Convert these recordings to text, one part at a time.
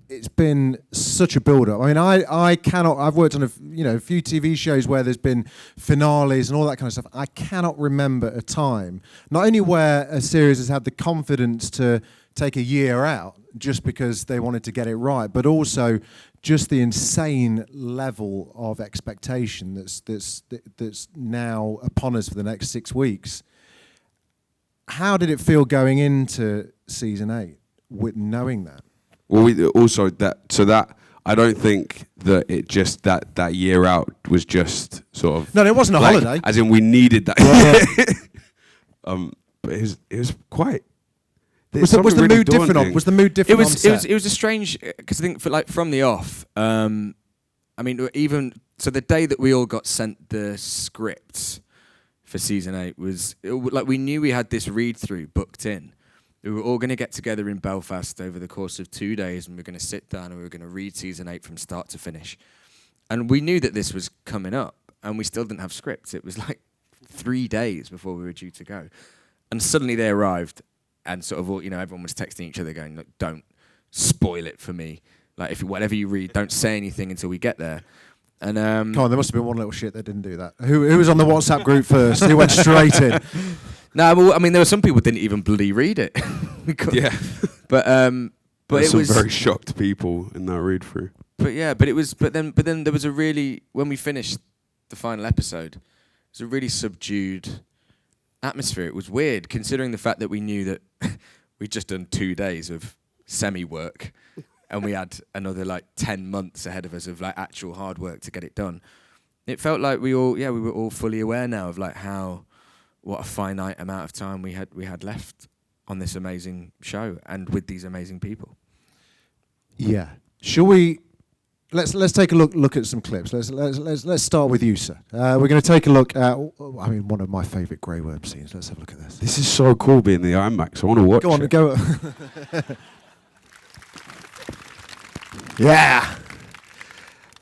it's been such a build-up. I mean, I cannot. I've worked on a few TV shows where there's been finales and all that kind of stuff. I cannot remember a time, not only where a series has had the confidence to take a year out just because they wanted to get it right, but also just the insane level of expectation that's now upon us for the next 6 weeks. How did it feel going into season 8 with knowing that? Well, I don't think that it just that year out was just sort of... No, it wasn't a holiday. As in we needed that. Yeah. But it was quite... Was the mood different? Was the mood different? It was a strange, because I think from the off, I mean, even so, the day that we all got sent the scripts for season 8 was like we knew we had this read through booked in. We were all going to get together in Belfast over the course of 2 days, and we were going to sit down and we were going to read season 8 from start to finish. And we knew that this was coming up, and we still didn't have scripts. It was like 3 days before we were due to go, and suddenly they arrived. And sort of all, everyone was texting each other going, look, don't spoil it for me. Like, whatever you read, don't say anything until we get there. And come on, there must have been one little shit that didn't do that. Who was on the WhatsApp group first? Who went straight in? No, well, I mean, there were some people who didn't even bloody read it. Yeah. But it some was very shocked people in that read through. But then there was a really, when we finished the final episode, it was a really subdued atmosphere. It was weird, considering the fact that we knew that we'd just done 2 days of semi-work and we had another 10 months ahead of us of actual hard work to get it done. It felt like we were all fully aware now of what a finite amount of time we had left on this amazing show and with these amazing people. Yeah. Shall we? Let's take a look at some clips. Let's start with you, sir. We're going to take a look at, one of my favourite Grey Worm scenes. Let's have a look at this. This is so cool being the IMAX. I want to watch it. Go on. Yeah.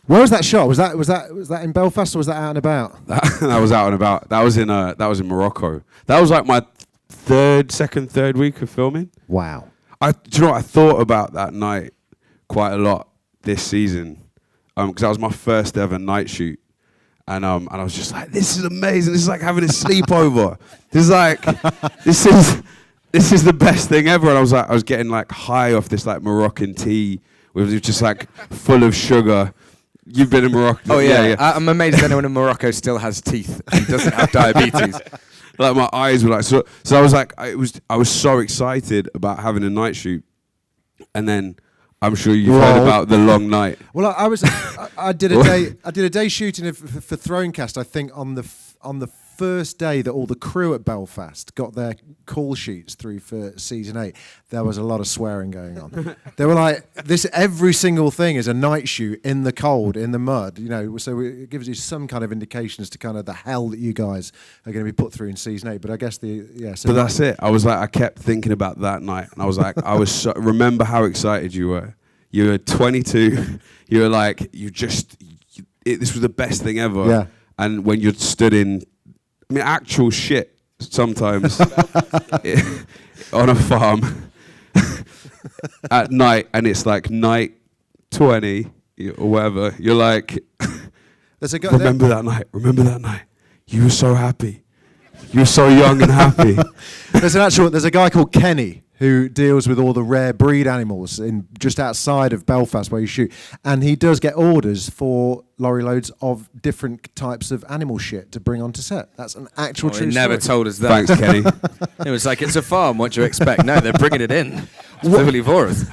Where was that shot? Was that in Belfast or was that out and about? That was out and about. That was in Morocco. That was like my third week of filming. Wow. Do you know what? I thought about that night quite a lot this season, because that was my first ever night shoot, and I was just like, this is amazing. This is like having a sleepover. This is the best thing ever. And I was getting high off this Moroccan tea with just full of sugar. You've been in Morocco. Oh yeah. I'm amazed anyone in Morocco still has teeth and doesn't have diabetes. My eyes were so I was I was so excited about having a night shoot, and then I'm sure you've heard about the long night. Well, I did a day shooting for Thronecast. I think on the first day that all the crew at Belfast got their call sheets through for season 8, there was a lot of swearing going on. They were like, "This every single thing is a night shoot in the cold, in the mud." So it gives you some kind of indication as to kind of the hell that you guys are going to be put through in season 8. But I guess but that's it. I kept thinking about that night, and I was remember how excited you were. You were 22. You were this was the best thing ever. Yeah. And when you stood in, actual shit sometimes on a farm at night, and it's night 20 or whatever. You're There's a guy remember that night. You were so happy. You were so young and happy. There's a guy called Kenny who deals with all the rare breed animals in just outside of Belfast where you shoot, and he does get orders for lorry loads of different types of animal shit to bring onto set. That's an actual true story. He never told us that. Thanks, Kenny. It was it's a farm. What do you expect? No, they're bringing it in. Specifically for us.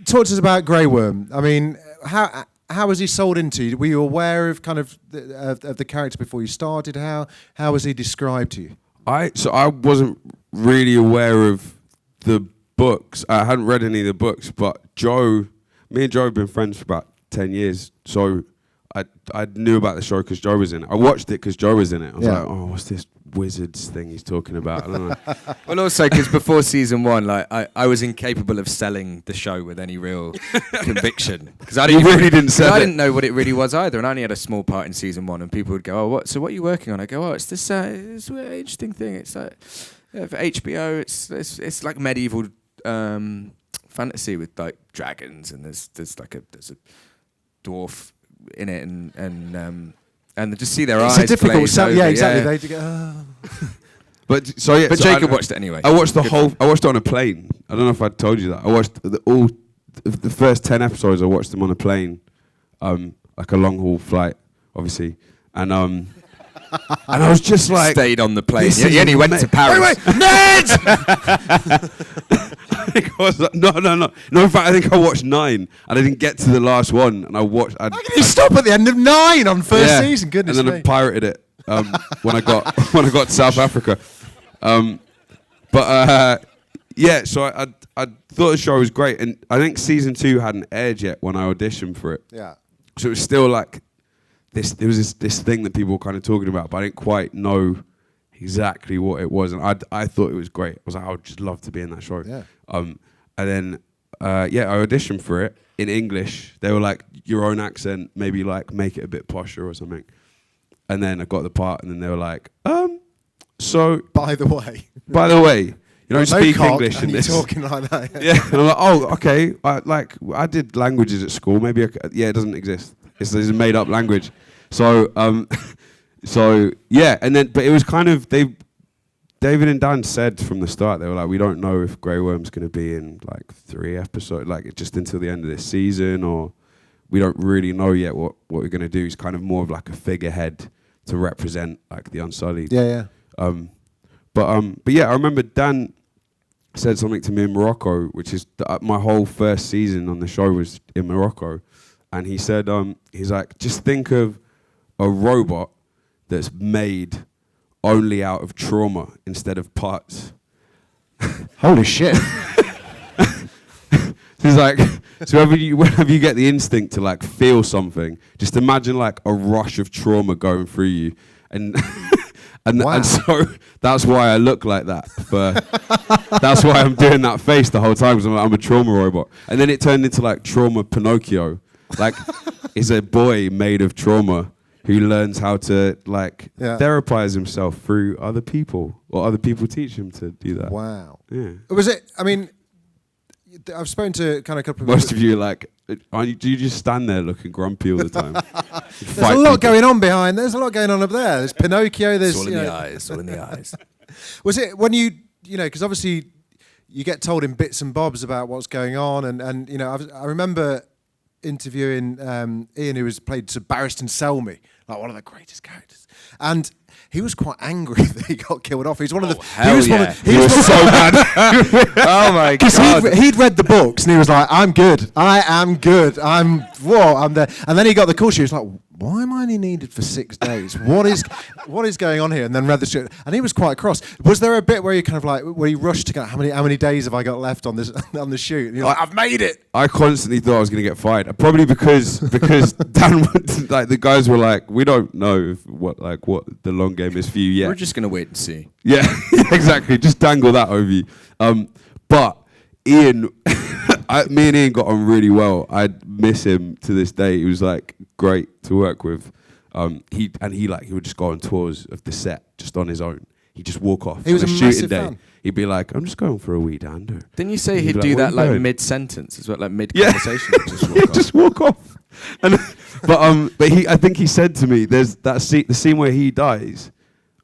Talk to us about Grey Worm. I mean, how was he sold into you? Were you aware of kind of the character before you started? How was he described to you? I wasn't really aware of the books. I hadn't read any of the books, but me and Joe have been friends for about 10 years, so I knew about the show because Joe was in it. I watched it because Joe was in it. I was what's this wizards thing he's talking about? I don't know. Well, also because before season 1, I was incapable of selling the show with any real conviction, because I didn't know what it really was either, and I only had a small part in season 1. And people would go, what are you working on? I go, it's this it's an interesting thing. It's for HBO. It's like medieval fantasy with like dragons, and there's a dwarf in it, and just see their eyes. It's a difficult. glaze over, Yeah, exactly. yeah. They go. But Jacob watched it anyway. I watched I watched it on a plane. I don't know if I told you that. I watched the first 10 episodes. I watched them on a plane, like a long haul flight, obviously, and I was just like, stayed on the plane. This is He only went to Paris. Wait, Ned! I was like, no. In fact, I think I watched 9, and I didn't get to the last one. And I watched. How can you stop at the end of 9 on first season? Goodness and then me. I pirated it when I got to South Africa. Yeah. So I thought the show was great, and I think season 2 hadn't aired yet when I auditioned for it. Yeah. So it was still like this. There was this thing that people were kind of talking about, but I didn't quite know exactly what it was, and I thought it was great. I was like, I would just love to be in that show. Yeah. And then I auditioned for it in English. They were like, your own accent, maybe like make it a bit posher or something. And then I got the part, and then they were like, so By the way, you don't speak English in you're this. talking like that. Yeah, and I'm like, oh, okay. I did languages at school. Maybe it doesn't exist. It's a made up language. So yeah, and then but it was kind of David and Dan said from the start, they were like, we don't know if Grey Worm's going to be in like 3 episodes, like just until the end of this season, or we don't really know yet what we're going to do. It's kind of more of like a figurehead to represent like the Unsullied. Yeah. But yeah, I remember Dan said something to me in Morocco, which is my whole first season on the show was in Morocco, and he said, he's like, just think of a robot that's made only out of trauma instead of parts. Holy shit. He's like, so whenever you get the instinct to like feel something, just imagine like a rush of trauma going through you, and and so that's why I look like that. That's why I'm doing that face the whole time, because I'm a trauma robot. And then it turned into like Trauma Pinocchio, like is a boy made of trauma who learns how to like therapize himself through other people, or other people teach him to do that. Wow. Yeah. Was it? I mean, I've spoken to kind of a couple of Most of you are like, do you just stand there looking grumpy all the time? There's a lot going on behind. There's a lot going on up there. There's Pinocchio. There's It's all in the eyes. All in the eyes. Was it when you know, because obviously you get told in bits and bobs about what's going on, and you know, I remember interviewing Ian, who was played to Barristan Selmy, like one of the greatest characters, and he was quite angry that he got killed off. He's one of the. He was so bad. Oh my Because he'd read the books and he was like, "I'm good. I am good. I'm there." And then he got the call. She was like, "Why am I only needed for 6 days? What is going on here?" And then read the script, and he was quite cross. Was there a bit where you kind of like, where you rushed to go, how many days have I got left on this on the shoot? And you're like, "I've made it." I constantly thought I was going to get fired, probably because Dan, like the guys were like, we don't know what the long game is for you yet. We're just gonna wait and see. Yeah, exactly. Just dangle that over you. But Ian, me and Ian got on really well. I miss him to this day. He was like great to work with. He would just go on tours of the set just on his own. He'd just walk off. He was on a shooting massive day. fan. He'd be like, "I'm just going for a wee dander." Didn't you say He'd he'd be do like, that "What are you like doing?" mid-sentence as well, like mid-conversation? Just walk off. Just walk off. But I think he said to me, "There's that scene, the scene where he dies."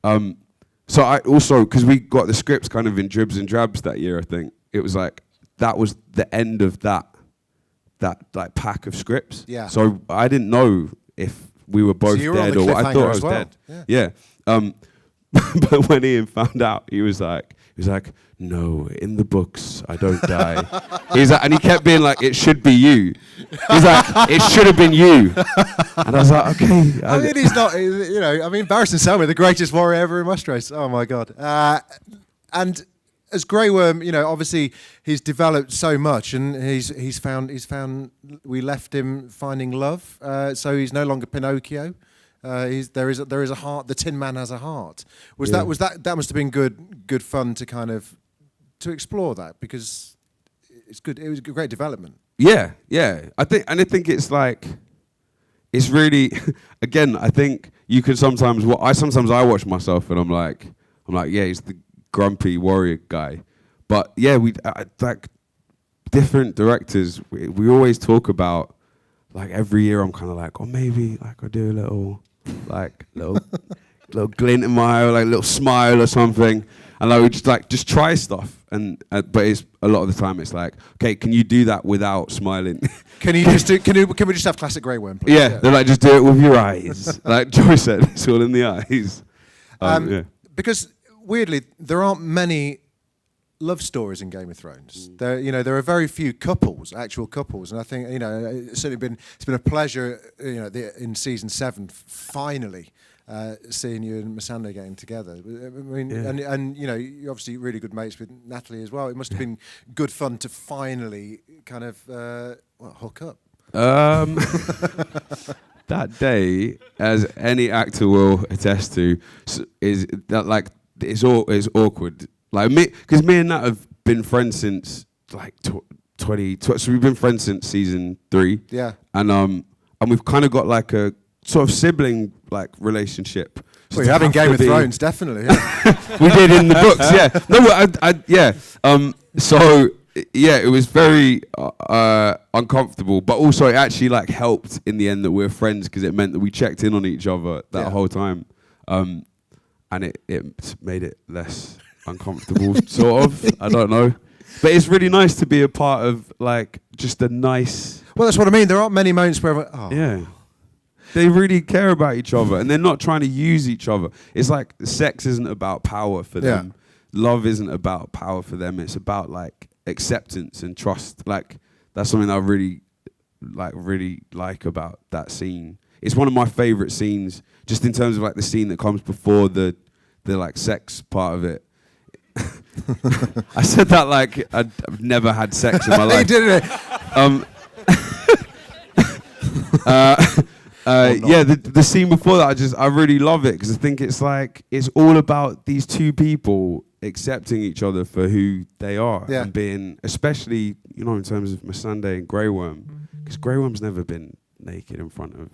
So I also, because we got the scripts kind of in dribs and drabs that year, I think it was like that was the end of that like pack of scripts. Yeah. So I didn't know if we were both you were on dead the or what. I thought I cliffhanger was as well. dead. Yeah. But when Ian found out, he was like, "No, in the books, I don't die." He's like, and he kept being like, "It should be you." He's like, "It should have been you." And I was like, "Okay." I mean, he's not. You know, I mean, Barristan Selmy, the greatest warrior ever in Westeros. Oh my God. And as Grey Worm, you know, obviously he's developed so much, and he's found. We left him finding love, so he's no longer Pinocchio. There is a heart. The Tin Man has a heart. That must have been good fun to kind of to explore that, because it's good. It was a great development. Yeah. I think it's like, it's really, again, I think you could sometimes I watch myself and I'm like, yeah, he's the grumpy warrior guy. But yeah, different directors, we always talk about, like, every year I'm kind of like, or maybe like I do a little little glint in my eye, or like a little smile or something, and I would just try stuff, and but it's a lot of the time it's like, okay, can you do that without smiling? Can we just have classic Grey Worm, please? Yeah, they're like, just do it with your eyes. Like Joy said, it's all in the eyes. Because weirdly, there aren't many love stories in Game of Thrones. There are very few actual couples, and I think it's been a pleasure, in season 7 finally seeing you and Missandei getting together. I mean, and you're obviously really good mates with Natalie as well. It must have been good fun to finally kind of hook up. That day, as any actor will attest to, is that like it's awkward. Like because me and Nat have been friends since like 20. So we've been friends since season 3. Yeah. And we've kind of got like a sort of sibling like relationship. So well, you're having Game of Thrones, definitely. Yeah. We did in the books, yeah. No, yeah. So yeah, it was very uncomfortable, but also it actually like helped in the end that we're friends, because it meant that we checked in on each other that whole time, and it made it less uncomfortable, sort of. I don't know, but it's really nice to be a part of like just a nice. Well, that's what I mean. There aren't many moments where they really care about each other, and they're not trying to use each other. It's like sex isn't about power for them. Love isn't about power for them. It's about like acceptance and trust. Like that's something I really like about that scene. It's one of my favorite scenes, just in terms of like the scene that comes before the like sex part of it. I said that like I've never had sex in my life. You did it. The scene before that, I really love it, because I think it's like it's all about these two people accepting each other for who they are, and being, especially in terms of Missandei and Grey Worm, because Grey Worm's never been naked in front of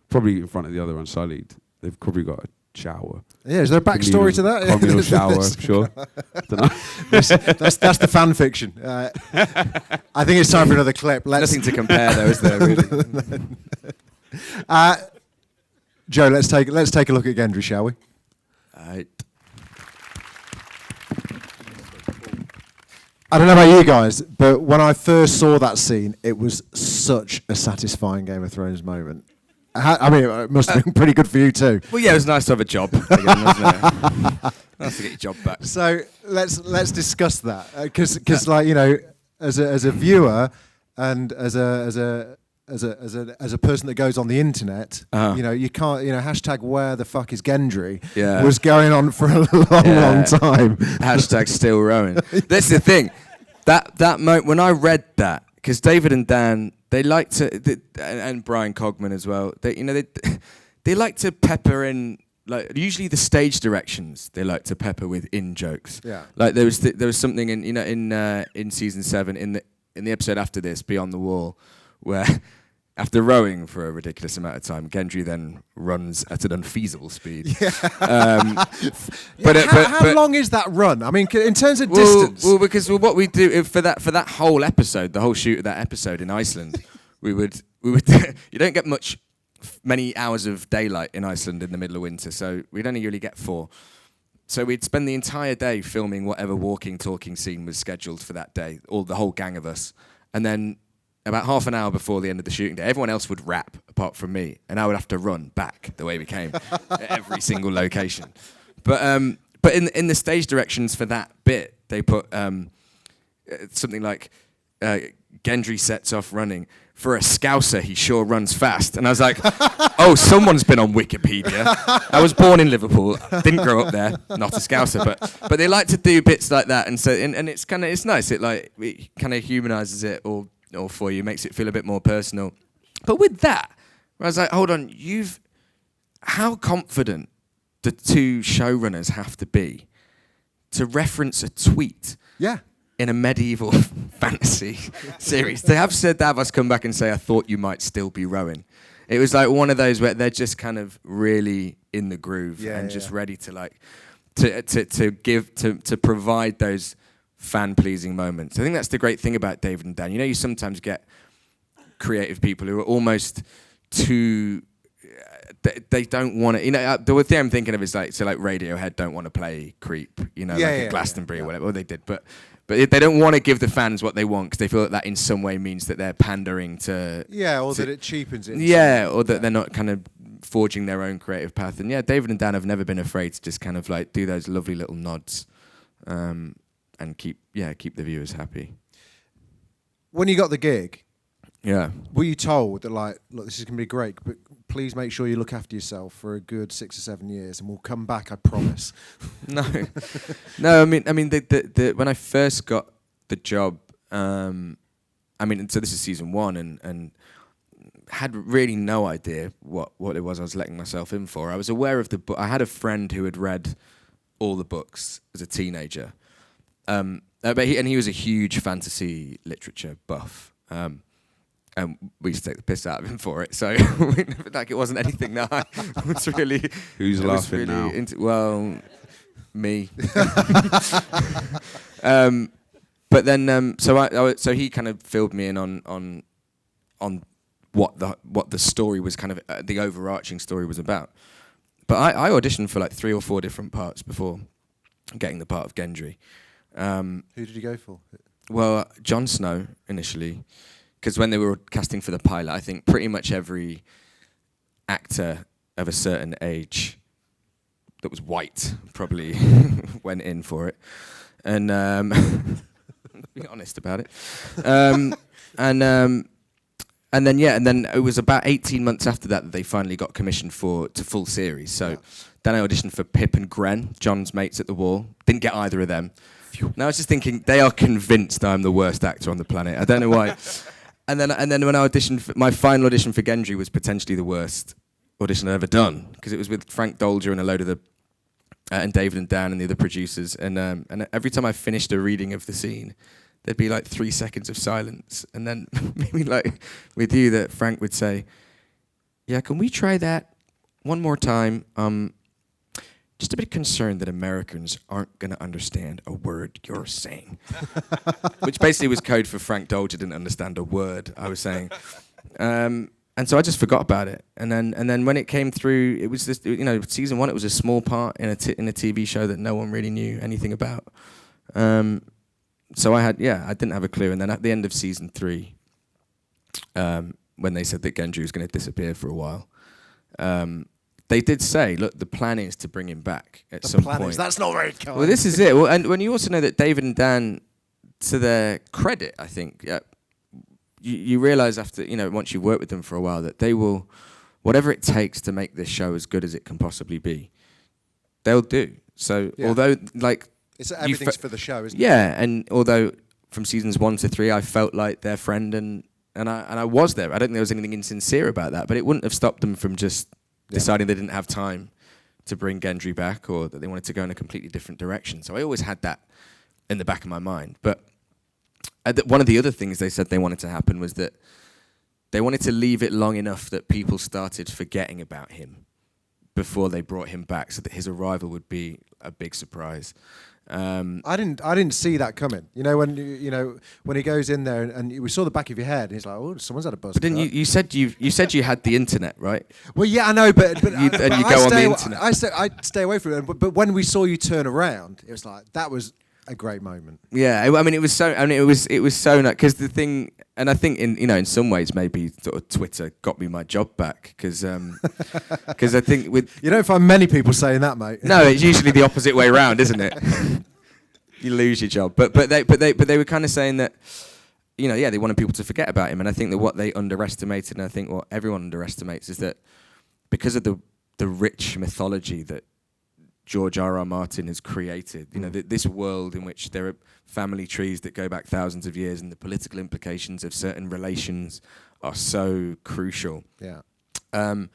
the other Unsullied. They've probably got a shower. Yeah, is there a backstory to that? Communal shower, I'm sure. Don't know. That's the fan fiction. I think it's time for another clip. Nothing to compare, though, is there? Really? Joe, let's take a look at Gendry, shall we? Right. I don't know about you guys, but when I first saw that scene, it was such a satisfying Game of Thrones moment. I mean, it must have been pretty good for you too. Well, yeah, it was nice to have a job again, wasn't it? Nice to get your job back. So let's discuss that, because as a viewer and as a person that goes on the internet, you can't, hashtag where the fuck is Gendry was going on for a long time. Hashtag still rowing. That's the thing. That moment when I read that, because David and Dan, they like to, and Brian Cogman as well. They like to pepper in, like, usually the stage directions. They like to pepper with in jokes. Yeah. Like there was something in season 7 in the episode after this, Beyond the Wall, where after rowing for a ridiculous amount of time, Gendry then runs at an unfeasible speed. How long is that run? I mean, in terms of distance. Well, because what we do for that whole episode, the whole shoot of that episode in Iceland, we would you don't get many hours of daylight in Iceland in the middle of winter, so we'd only really get 4. So we'd spend the entire day filming whatever walking, talking scene was scheduled for that day, the whole gang of us, and then about half an hour before the end of the shooting day, everyone else would wrap apart from me, and I would have to run back the way we came at every single location. But in the stage directions for that bit, they put something like Gendry sets off running. For a Scouser, he sure runs fast. And I was like, oh, someone's been on Wikipedia. I was born in Liverpool, didn't grow up there, not a Scouser, but they like to do bits like that, and it's nice. It kind of humanises it or for you, makes it feel a bit more personal. But with that, I was like, hold on, how confident the two showrunners have to be to reference a tweet in a medieval fantasy series. They have said Davos come back and say, I thought you might still be rowing. It was like one of those where they're just kind of really in the groove just ready to like to provide those fan-pleasing moments. I think that's the great thing about David and Dan. You know, you sometimes get creative people who are almost too... They don't want to... You know, the thing I'm thinking of is like Radiohead don't want to play Creep, you know, at Glastonbury or whatever. Well, they did, but they don't want to give the fans what they want because they feel that in some way means that they're pandering to... Yeah, or that it cheapens it. Yeah, or that they're not kind of forging their own creative path. And yeah, David and Dan have never been afraid to just kind of like do those lovely little nods and keep the viewers happy. When you got the gig, were you told that, like, look, this is going to be great, but please make sure you look after yourself for a good 6 or 7 years, and we'll come back, I promise? No. I mean, the when I first got the job, so this is season 1, and had really no idea what it was I was letting myself in for. I was aware of the book. I had a friend who had read all the books as a teenager, but he was a huge fantasy literature buff. And we used to take the piss out of him for it. So, like, it wasn't anything that I was really... Who's laughing now? Well, me. But then, so he kind of filled me in on what the story was kind of, the overarching story was about. But I auditioned for like 3 or 4 different parts before getting the part of Gendry. Who did you go for? Well, Jon Snow initially. Because when they were casting for the pilot, I think pretty much every actor of a certain age that was white probably went in for it. And be honest about it. And then it was about 18 months after that they finally got commissioned to full series. So then I auditioned for Pip and Gren, John's mates at the Wall. Didn't get either of them. Now I was just thinking, they are convinced I'm the worst actor on the planet. I don't know why. And then when I auditioned, my final audition for Gendry was potentially the worst audition I'd ever done, because it was with Frank Dolger and a load of the and David and Dan and the other producers. And every time I finished a reading of the scene, there'd be like 3 seconds of silence, and then maybe like with you, that Frank would say, "Yeah, can we try that one more time? Just a bit concerned that Americans aren't going to understand a word you're saying." Which basically was code for Frank Dolger didn't understand a word I was saying. And so I just forgot about it. And then when it came through, it was this, season 1, it was a small part in a TV show that no one really knew anything about. So I didn't have a clue. And then at the end of season 3, when they said that Gendry was going to disappear for a while, they did say, look, the plan is to bring him back at some point. That's not very kind. Well, this is it. Well, and when you also know that David and Dan, to their credit, I think, you realise after, once you've worked with them for a while, that they will, whatever it takes to make this show as good as it can possibly be, they'll do. So although, like... It's everything's for the show, isn't it? Yeah, and although from seasons 1 to 3, I felt like their friend, and I was there. I don't think there was anything insincere about that, but it wouldn't have stopped them from just... deciding they didn't have time to bring Gendry back, or that they wanted to go in a completely different direction. So I always had that in the back of my mind. But one of the other things they said they wanted to happen was that they wanted to leave it long enough that people started forgetting about him before they brought him back, so that his arrival would be a big surprise. I didn't see that coming. When he goes in there and we saw the back of your head, and he's like, "Oh, someone's had a buzz." But then you said you had the internet, right? Well, yeah, I know, but you go on the internet. I stay away from it. But when we saw you turn around, it was like that was a great moment. Yeah, it was so. It was so nice, because the thing, and I think in some ways maybe sort of Twitter got me my job back, because I think with you don't find many people saying that, mate. No, it's usually the opposite way around, isn't it? You lose your job, but they were kind of saying that, they wanted people to forget about him, and I think that what they underestimated, and I think what everyone underestimates, is that because of the rich mythology that George R.R. Martin has created, this world in which there are family trees that go back thousands of years, and the political implications of certain relations are so crucial. Yeah. And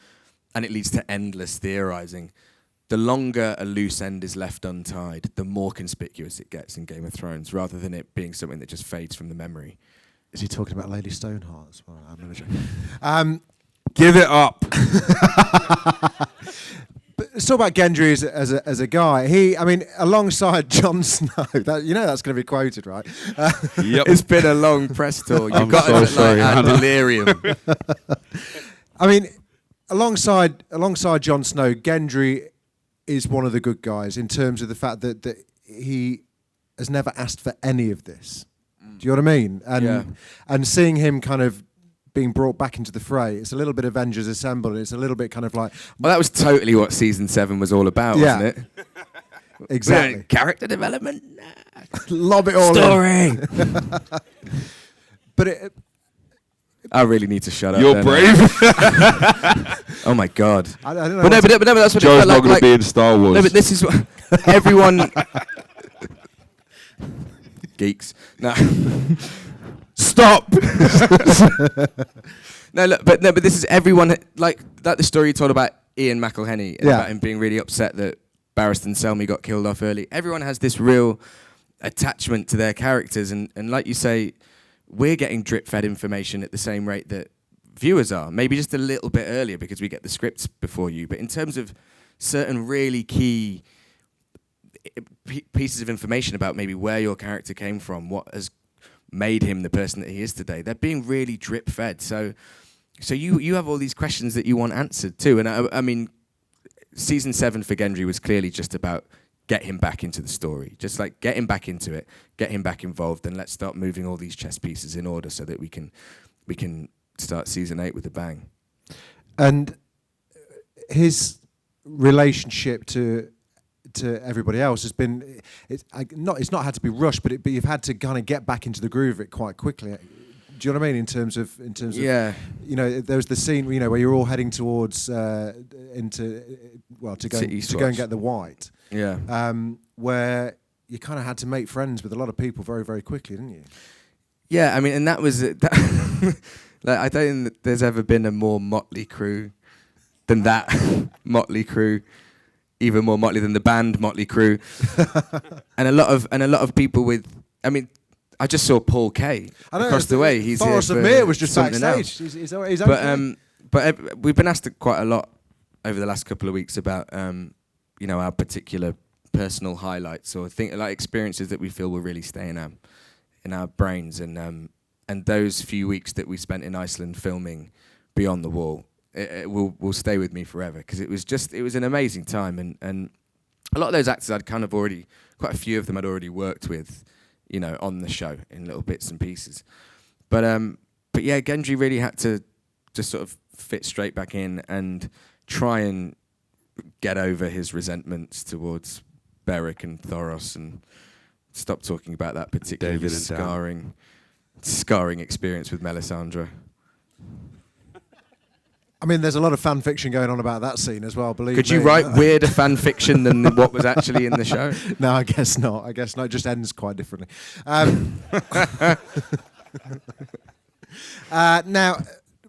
it leads to endless theorizing. The longer a loose end is left untied, the more conspicuous it gets in Game of Thrones, rather than it being something that just fades from the memory. Is he talking about Lady Stoneheart as well? Give it up. let's talk about Gendry as a guy. Alongside Jon Snow, that's going to be quoted, right? Yep. It's been a long press tour. You've I'm got so to sorry, add Hannah. delirium. Alongside Jon Snow, Gendry is one of the good guys in terms of the fact that he has never asked for any of this. Do you know what I mean? And seeing him kind of being brought back into the fray, it's a little bit Avengers Assemble, and it's a little bit kind of like... Well, that was totally what season 7 was all about, wasn't it? Exactly. Character development. Lob it all Story. But I really need to shut up. You're brave. Oh my God. I don't know. But that's what Joe's it felt not going to be in Star Wars. No, but this is what everyone... Geeks. No. Stop. But this is everyone, like the story you told about Ian McElhenney, and about him being really upset that Barristan Selmy got killed off early. Everyone has this real attachment to their characters, and like you say, we're getting drip-fed information at the same rate that viewers are, maybe just a little bit earlier because we get the scripts before you. But in terms of certain really key pieces of information about maybe where your character came from, what has made him the person that he is today, they're being really drip-fed. So you have all these questions that you want answered too. And I mean, season 7 for Gendry was clearly just about get him back into the story. Just like get him back into it, get him back involved, and let's start moving all these chess pieces in order so that we can start season 8 with a bang. And his relationship to everybody else has been it's not had to be rushed, but you've had to kind of get back into the groove of it quite quickly. Do you know what I mean? In terms of Yeah. There was the scene where you're all heading towards to go and get the white. Yeah. Where you kind of had to make friends with a lot of people very, very quickly, didn't you? Yeah, I mean, and that was it. Like, I don't think there's ever been a more motley crew than that. Motley Crew, even more motley than the band Motley Crue, and a lot of people with. I mean, I just saw Paul Kay across the way. He's Forrest here for Amir was just something backstage. Else. He's okay. But we've been asked quite a lot over the last couple of weeks about our particular personal highlights or experiences that we feel will really stay in our brains, and those few weeks that we spent in Iceland filming Beyond the Wall, it will stay with me forever, because it was an amazing time, and a lot of those actors quite a few of them I'd already worked with, on the show in little bits and pieces, but yeah, Gendry really had to just sort of fit straight back in and try and get over his resentments towards Beric and Thoros and stop talking about that particularly scarring experience with Melisandre. I mean, there's a lot of fan fiction going on about that scene as well, believe me. Could you write weirder fan fiction than what was actually in the show? No, I guess not. It just ends quite differently. Now,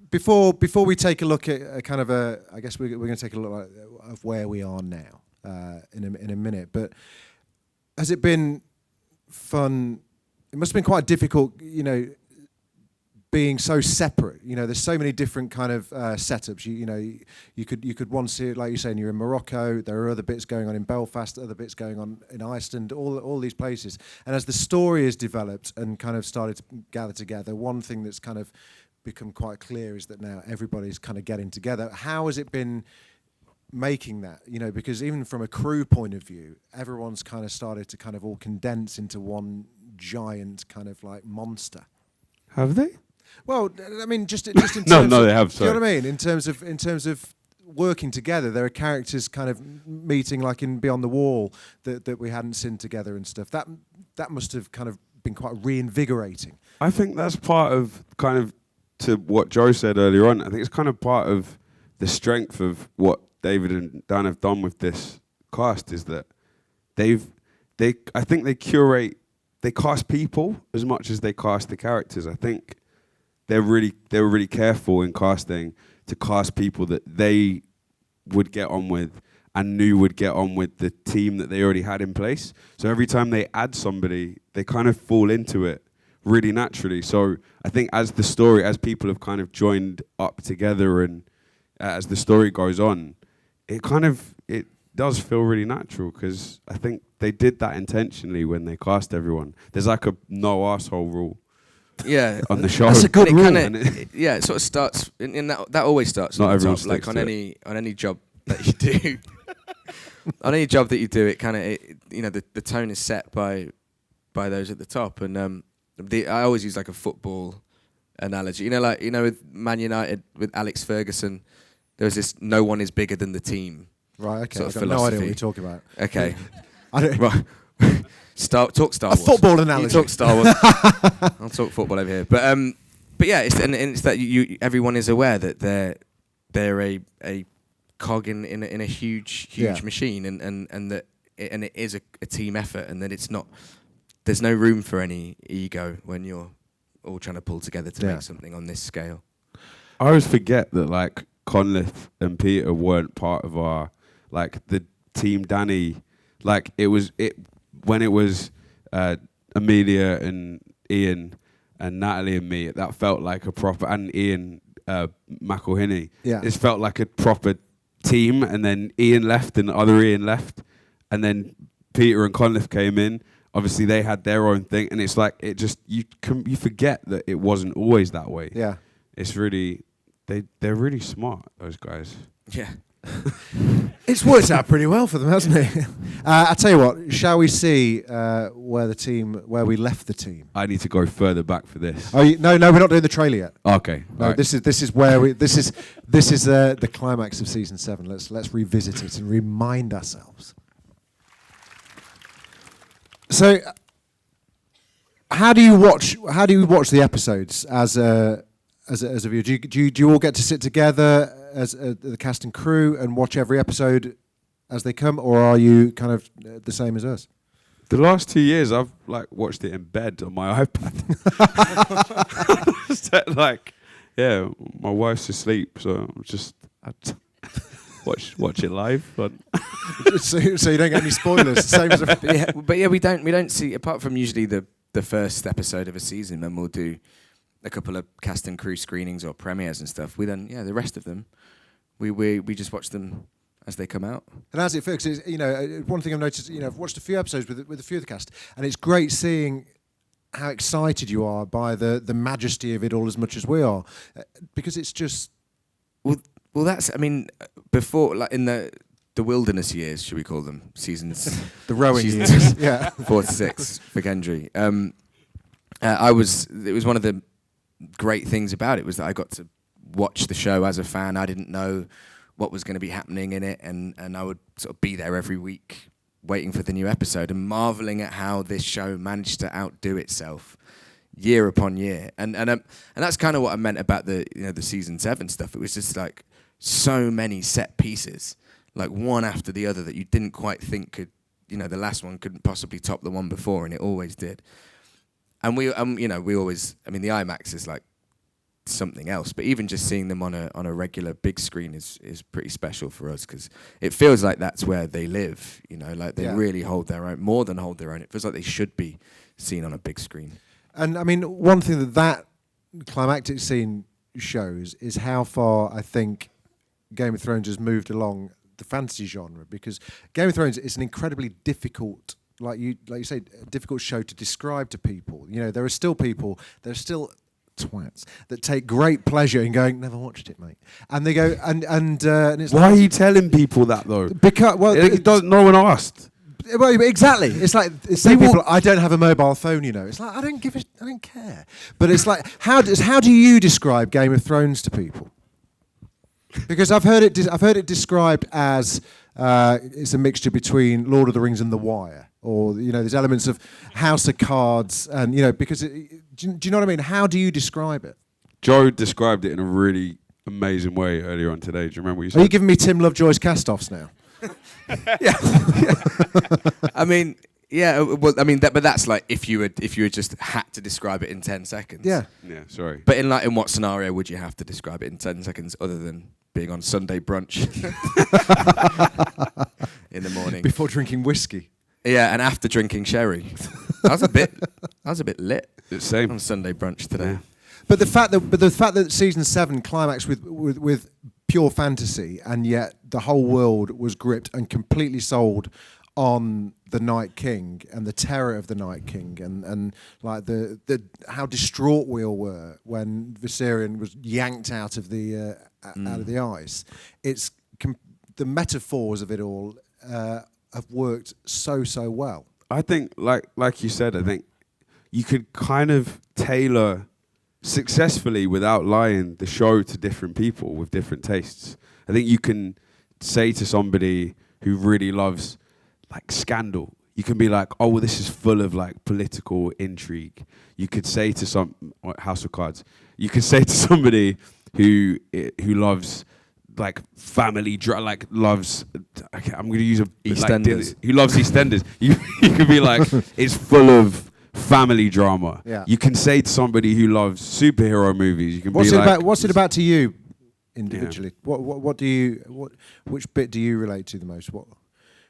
before we take a look at I guess we're going to take a look of where we are now in a minute. But has it been fun? It must have been quite difficult, being so separate. There's so many different kind of setups. You could once see it, like you're saying, you're in Morocco. There are other bits going on in Belfast, other bits going on in Iceland, all these places. And as the story has developed and kind of started to gather together, one thing that's kind of become quite clear is that now everybody's kind of getting together. How has it been making that? Because even from a crew point of view, everyone's kind of started to kind of all condense into one giant kind of like monster. Have they? Well, I mean, just in terms of, they have. Do you know what I mean? In terms of working together, there are characters kind of meeting, like in Beyond the Wall, that we hadn't seen together and stuff. That must have kind of been quite reinvigorating. I think that's part of kind of to what Joe said earlier on. I think it's kind of part of the strength of what David and Dan have done with this cast is that I think they cast people as much as they cast the characters. I think they were really careful in casting to cast people that they would get on with and knew would get on with the team that they already had in place. So every time they add somebody, they kind of fall into it really naturally. So I think as people have kind of joined up together and as the story goes on, does feel really natural because I think they did that intentionally when they cast everyone. There's like a no arsehole rule. Yeah, on the show. That's a good it rule. It sort of starts in that always starts. Not at the everyone top, like sticks to on any job that you do. On any job that you do, it kind of the tone is set by those at the top, and I always use like a football analogy. With Man United with Alex Ferguson, there was this "no one is bigger than the team." Right. Okay. Sort I've of got no idea philosophy. what you're talking about. Okay. I don't, Right. Talk Star a Wars. football analogy. You talk Star Wars. I'll talk football over here. But yeah, it's that everyone is aware that they're a cog in a huge machine, and that it is a team effort, and that there's no room for any ego when you're all trying to pull together to make something on this scale. I always forget that like Conliffe and Peter weren't part of our like the team Danny. Like when it was Amelia and Ian and Natalie and me, that felt like a proper, and Ian McElhinney. Yeah. It felt like a proper team, and then Ian left and the other Ian left, and then Peter and Conliffe came in. Obviously they had their own thing, and it's like you forget that it wasn't always that way. Yeah. It's really they're really smart, those guys. Yeah. It's worked out pretty well for them, hasn't it? I tell you what, shall we see where we left the team? I need to go further back for this. Oh, no, we're not doing the trailer yet. Okay. No, right. this is where this is the climax of season 7. Let's revisit it and remind ourselves. So, how do you watch the episodes as a viewer? Do you all get to sit together as the cast and crew and watch every episode as they come, or are you kind of the same as us? The last 2 years, I've like watched it in bed on my iPad. My wife's asleep, so I watch it live. But so you don't get any spoilers. Same as we don't see, apart from usually the first episode of a season, then we'll do a couple of cast and crew screenings or premieres and stuff. We then the rest of them we just watch them as they come out. And as it feels, one thing I've noticed, I've watched a few episodes with a few of the cast, and it's great seeing how excited you are by the majesty of it all as much as we are, because it's just well that's before, like in the wilderness years, should we call them, seasons the rowing seasons years. Yeah. 4 to 6 for Gendry. It was one of the great things about it was that I got to watch the show as a fan. I didn't know what was going to be happening in it, and I would sort of be there every week waiting for the new episode and marveling at how this show managed to outdo itself year upon year. And that's kind of what I meant about the season 7 stuff. It was just like so many set pieces, like one after the other, that you didn't quite think could, the last one couldn't possibly top the one before, and it always did. And we always, the IMAX is like something else, but even just seeing them on a regular big screen is pretty special for us, because it feels like that's where they live, like they really hold their own, more than hold their own. It feels like they should be seen on a big screen. And one thing that climactic scene shows is how far I think Game of Thrones has moved along the fantasy genre, because Game of Thrones is an incredibly difficult, like you say, a difficult show to describe to people. There are still twats that take great pleasure in going, never watched it, mate, and they go and it's why are you telling people that though? Because it doesn't. No one asked. Well, exactly. It's like saying people, I don't have a mobile phone. It's like I don't care. But it's like how do you describe Game of Thrones to people? Because I've heard it described as it's a mixture between Lord of the Rings and The Wire, or there's elements of House of Cards, and because do you know what I mean? How do you describe it? Joe described it in a really amazing way earlier on today. Do you remember what you said? Are you giving me Tim Lovejoy's cast-offs now? Yeah. But that's like if you had just had to describe it in 10 seconds. Yeah. Yeah. Sorry. But in what scenario would you have to describe it in 10 seconds other than being on Sunday brunch in the morning before drinking whiskey? Yeah, and after drinking sherry. I was a bit lit. It's same on Sunday brunch today. Yeah. But the fact that season 7 climaxed with pure fantasy, and yet the whole world was gripped and completely sold on the Night King and the terror of the Night King, and like the how distraught we all were when Viserion was yanked out of the ice. It's the metaphors of it all have worked so well. I think, like you said, I think you could kind of tailor successfully, without lying, the show to different people with different tastes. I think you can say to somebody who really loves like scandal, you can be like, oh, well, this is full of like political intrigue. You could say to House of Cards, you could say to somebody who loves like family loves, okay, I'm going to use EastEnders. Who loves EastEnders. You could be like, it's full of family drama. Yeah. You can say to somebody who loves superhero movies, you can What's be it like, about? What's it about to you individually? Yeah. What do you which bit do you relate to the most?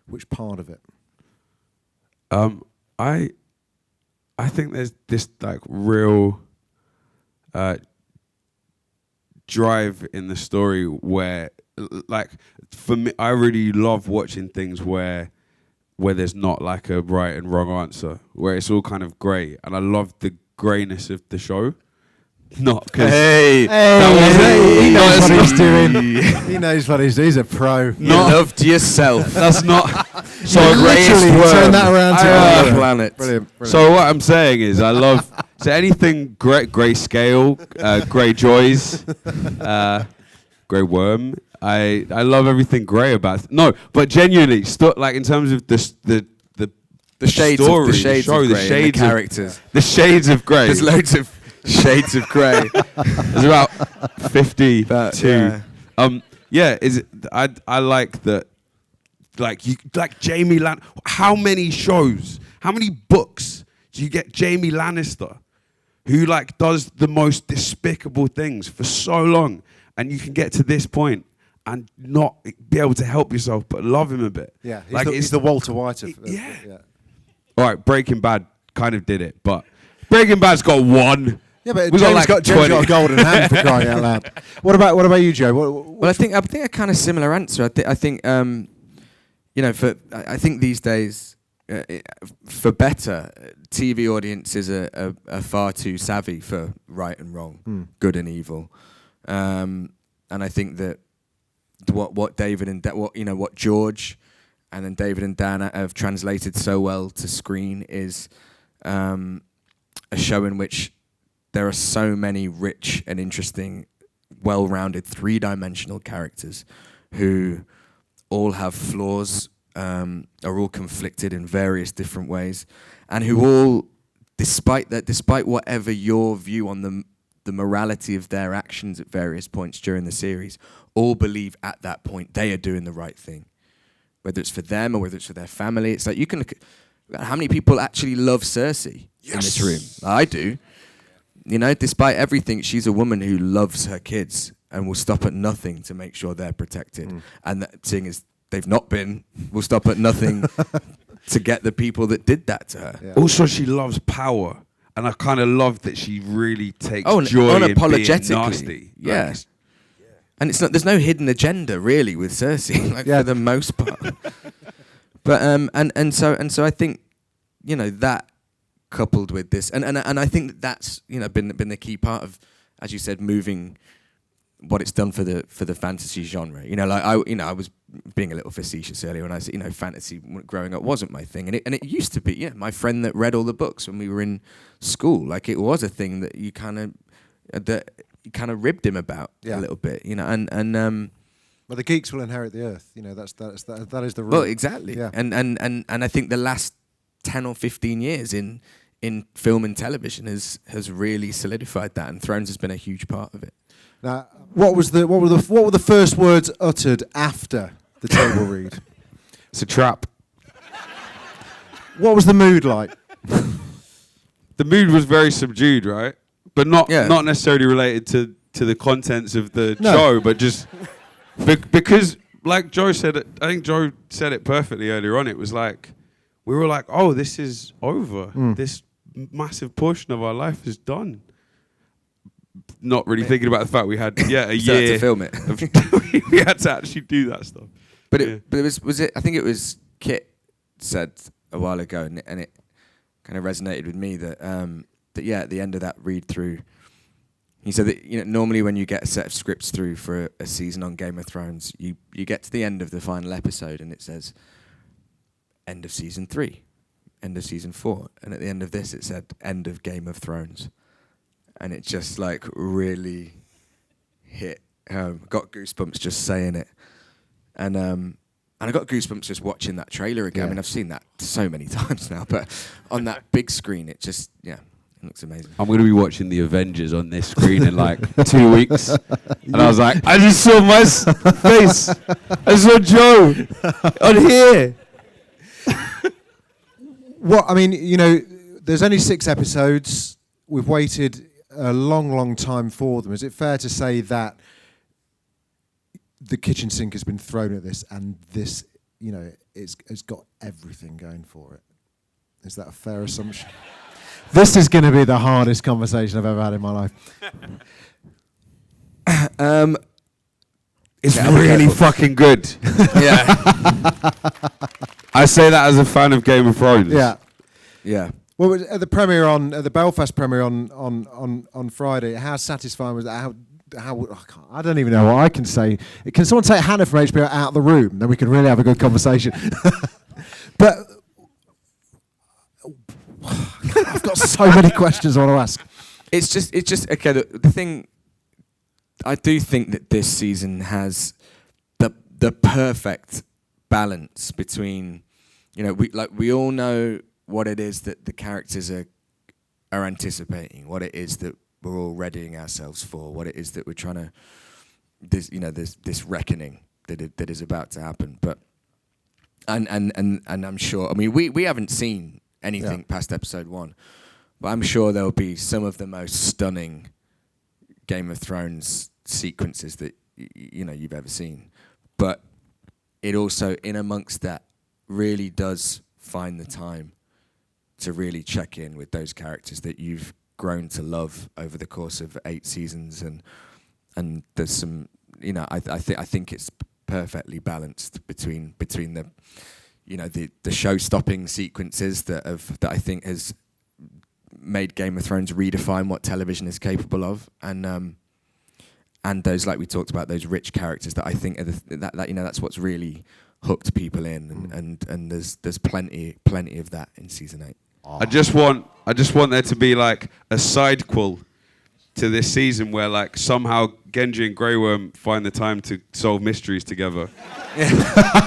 Which part of it? I think there's this like real drive in the story where, like, for me, I really love watching things where there's not like a right and wrong answer, where it's all kind of grey, and I love the greyness of the show. Not because he knows what he's doing. He knows what he's doing. He's a pro. You loved yourself. That's not. So greatest turn that around to the planet. Brilliant. So what I'm saying is, I love anything grey scale, grey joys, grey worm. I love everything grey about it. No, but genuinely, like in terms of the shades story, of the shades the show, of grey, the shades and the characters. The shades of grey. There's loads of shades of grey. There's about 52. I like that. Like Jamie Lannister. How many shows? How many books do you get Jamie Lannister, who like does the most despicable things for so long, and you can get to this point and not be able to help yourself but love him a bit. Yeah, he's the Walter White of yeah. All right, Breaking Bad kind of did it, but Breaking Bad's got one. Yeah, but James got a golden hand for crying out loud. What about you, Joe? Well, I think a kind of similar answer. I think I think these days, for better, TV audiences are far too savvy for right and wrong, good and evil, and I think that what David and what George and then David and Dan have translated so well to screen is a show in which there are so many rich and interesting, well-rounded, three-dimensional characters who all have flaws, are all conflicted in various different ways, and who all, despite whatever your view on the morality of their actions at various points during the series, all believe at that point they are doing the right thing, whether it's for them or whether it's for their family. It's like you can look at how many people actually love Cersei in this room. I do. You know, despite everything, she's a woman who loves her kids and will stop at nothing to make sure they're protected. And that, seeing as they've not been, will stop at nothing to get the people that did that to her. Yeah. Also, she loves power. And I kind of love that she really takes joy in being nasty. Yeah. Like, and it's not. There's no hidden agenda really with Cersei, for the most part. But and so I think, that coupled with this, and I think that's been the key part of, as you said, moving what it's done for the fantasy genre. I was being a little facetious earlier when I said, fantasy growing up wasn't my thing, and it used to be. Yeah, my friend that read all the books when we were in school, like it was a thing that you kind of ribbed him about a little bit, Well, the geeks will inherit the earth. That is the rule. Well, exactly. Yeah. And I think the last 10 or 15 years in film and television has really solidified that, and Thrones has been a huge part of it. Now, what were the first words uttered after the table read? It's a trap. What was the mood like? The mood was very subdued, right? But not necessarily related to the contents of the show, but just because, like Joe said, I think Joe said it perfectly earlier on. It was like we were like, "Oh, this is over. This massive portion of our life is done." not really thinking about the fact we had a So year to film it. we had to actually do that stuff. But it was it. I think it was Kit said a while ago, and it kind of resonated with me that at the end of that read through, he said that normally when you get a set of scripts through for a season on Game of Thrones, you get to the end of the final episode and it says end of season 3, end of season 4, and at the end of this it said end of Game of Thrones, and it just like really hit home. Got goosebumps just saying it, and I got goosebumps just watching that trailer again. Yeah. I mean, I've seen that so many times now, but on that big screen, it just it looks amazing. I'm going to be watching the Avengers on this screen in like 2 weeks. And I was like, I just saw my face. I saw Joe on here. Well, I mean, there's only 6 episodes. We've waited a long, long time for them. Is it fair to say that the kitchen sink has been thrown at this, and this, it's got everything going for it? Is that a fair assumption? This is going to be the hardest conversation I've ever had in my life. It's really fucking good. Yeah. I say that as a fan of Game of Thrones. Yeah. Yeah. Well, at the Belfast premiere on Friday, how satisfying was that? I don't even know what I can say. Can someone take Hannah from HBO out of the room? Then we can really have a good conversation. But I've got so many questions I want to ask. It's just okay. The thing, I do think that this season has the perfect balance between, we all know what it is that the characters are anticipating, what it is that we're all readying ourselves for, what it is that we're trying to, there's this reckoning that is about to happen. But and I'm sure. I mean, we haven't seen anything past episode 1, but I'm sure there'll be some of the most stunning Game of Thrones sequences that you've ever seen. But it also, in amongst that, really does find the time to really check in with those characters that you've grown to love over the course of 8 seasons, and there's some, I think it's perfectly balanced between the the show-stopping sequences that I think has made Game of Thrones redefine what television is capable of, and those, like we talked about, those rich characters that I think are that's what's really hooked people in, and there's plenty of that in season 8. I just want there to be like a sidequel to this season where like somehow Gendry and Grey Worm find the time to solve mysteries together.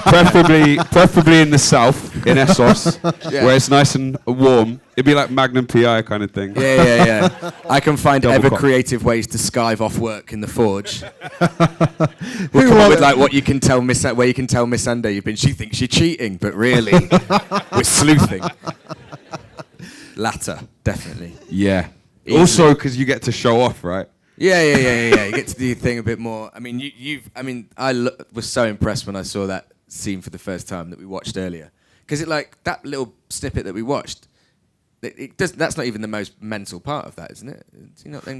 preferably in the south, in Essos, where it's nice and warm. It'd be like Magnum PI kind of thing. Yeah. I can find Double cock. creative ways to skive off work in the forge. We'll come up with like what you can tell where you can tell Miss Ande you've been. She thinks you're cheating, but really we're sleuthing. Latter, definitely. Yeah. Easy. Also, because you get to show off, right? Yeah. You get to do your thing a bit more. I mean, I was so impressed when I saw that scene for the first time that we watched earlier, because that little snippet that we watched. That's not even the most mental part of that, isn't it?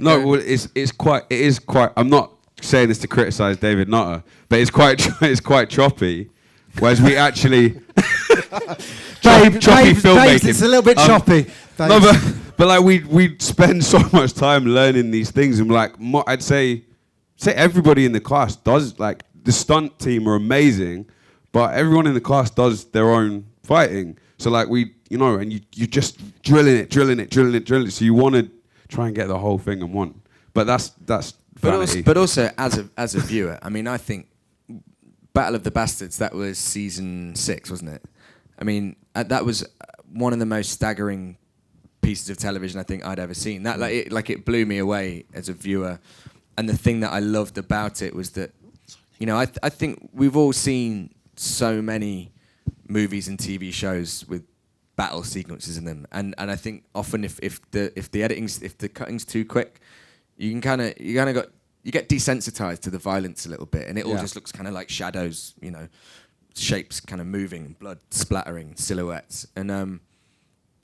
No, well, it is quite. I'm not saying this to criticize David Nutter, but it's quite choppy. Whereas we actually choppy filmmaking. It's a little bit choppy. No, but like we spend so much time learning these things, and like I'd say everybody in the cast does, like the stunt team are amazing, but everyone in the cast does their own fighting. So like and you just drilling it. So you want to try and get the whole thing in one. But that's vanity. But also as a viewer, I mean, I think Battle of the Bastards, that was season 6, wasn't it? I mean, that was one of the most staggering pieces of television I think I'd ever seen. That it blew me away as a viewer. And the thing that I loved about it was that, I think we've all seen so many movies and TV shows with battle sequences in them, and I think often if the cutting's too quick, you get desensitized to the violence a little bit, and it all just looks kind of like shadows, shapes kind of moving, blood splattering, silhouettes, and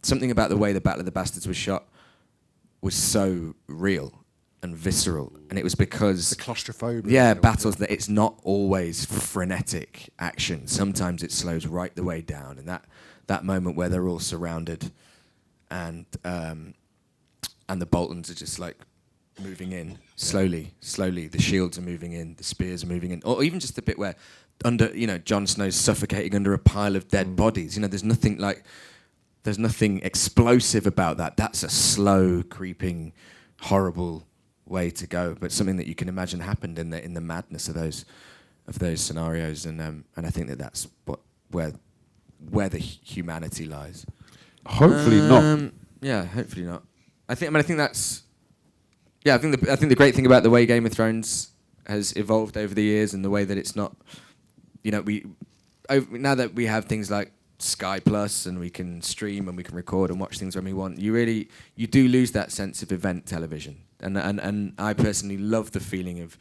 something about the way the Battle of the Bastards was shot was so real, and visceral, and it was because The claustrophobia. yeah, battles that it's not always frenetic action. Sometimes it slows right the way down, and that moment where they're all surrounded, and the Boltons are just like moving in slowly. The shields are moving in, the spears are moving in, or even just the bit where Jon Snow's suffocating under a pile of dead bodies. There's nothing explosive about that. That's a slow, creeping, horrible way to go, but something that you can imagine happened in the madness of those scenarios, and I think that's where the humanity lies. Hopefully not. Yeah, hopefully not. I think that's. Yeah, I think the great thing about the way Game of Thrones has evolved over the years, and the way that it's not, now that we have things like Sky Plus and we can stream and we can record and watch things when we want, you do lose that sense of event television. And I personally love the feeling of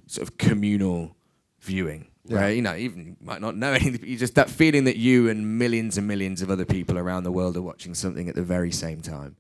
sort of communal viewing, where even you might not know anything, but you just that feeling that you and millions of other people around the world are watching something at the very same time.